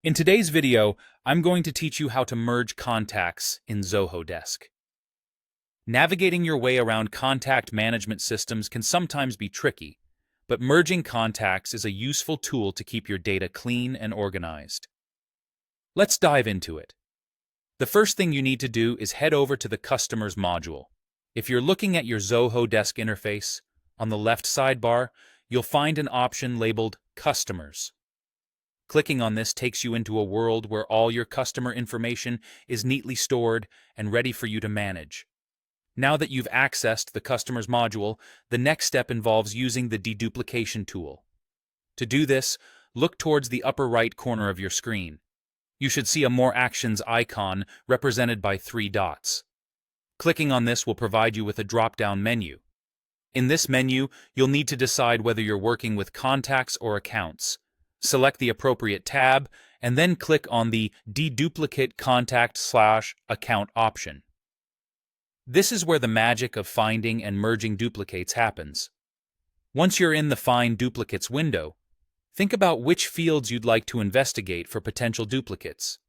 In today's video, I'm going to teach you how to merge contacts in Zoho Desk. Navigating your way around contact management systems can sometimes be tricky, but merging contacts is a useful tool to keep your data clean and organized. Let's dive into it. The first thing you need to do is head over to the Customers module. If you're looking at your Zoho Desk interface, on the left sidebar, you'll find an option labeled Customers. Clicking on this takes you into a world where all your customer information is neatly stored and ready for you to manage. Now that you've accessed the Customers module, the next step involves using the deduplication tool. To do this, look towards the upper right corner of your screen. You should see a More Actions icon represented by 3 dots. Clicking on this will provide you with a drop-down menu. In this menu, you'll need to decide whether you're working with contacts or accounts. Select the appropriate tab, and then click on the Deduplicate Contact/Account option. This is where the magic of finding and merging duplicates happens. Once you're in the Find Duplicates window, think about which fields you'd like to investigate for potential duplicates.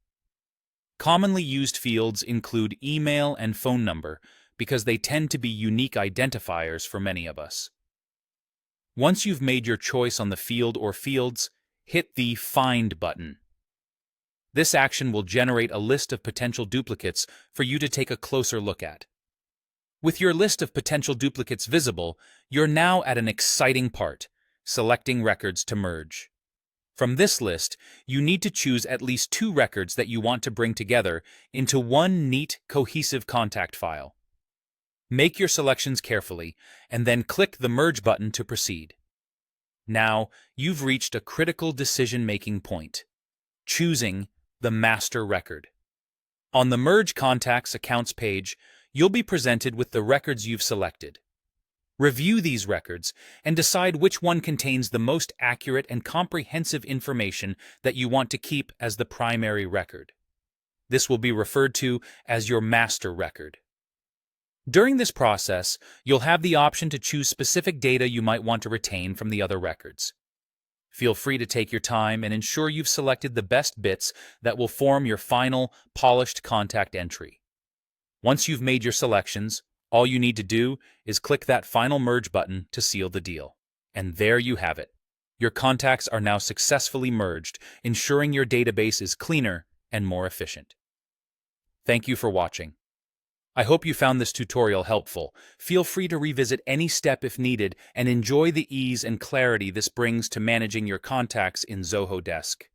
Commonly used fields include email and phone number because they tend to be unique identifiers for many of us. Once you've made your choice on the field or fields, hit the Find button. This action will generate a list of potential duplicates for you to take a closer look at. With your list of potential duplicates visible, you're now at an exciting part, selecting records to merge. From this list, you need to choose at least 2 records that you want to bring together into one neat, cohesive contact file. Make your selections carefully, and then click the Merge button to proceed. Now, you've reached a critical decision-making point, choosing the master record. On the Merge Contacts Accounts page, you'll be presented with the records you've selected. Review these records and decide which one contains the most accurate and comprehensive information that you want to keep as the primary record. This will be referred to as your master record. During this process, you'll have the option to choose specific data you might want to retain from the other records. Feel free to take your time and ensure you've selected the best bits that will form your final, polished contact entry. Once you've made your selections, all you need to do is click that final Merge button to seal the deal. And there you have it. Your contacts are now successfully merged, ensuring your database is cleaner and more efficient. Thank you for watching. I hope you found this tutorial helpful. Feel free to revisit any step if needed and enjoy the ease and clarity this brings to managing your contacts in Zoho Desk.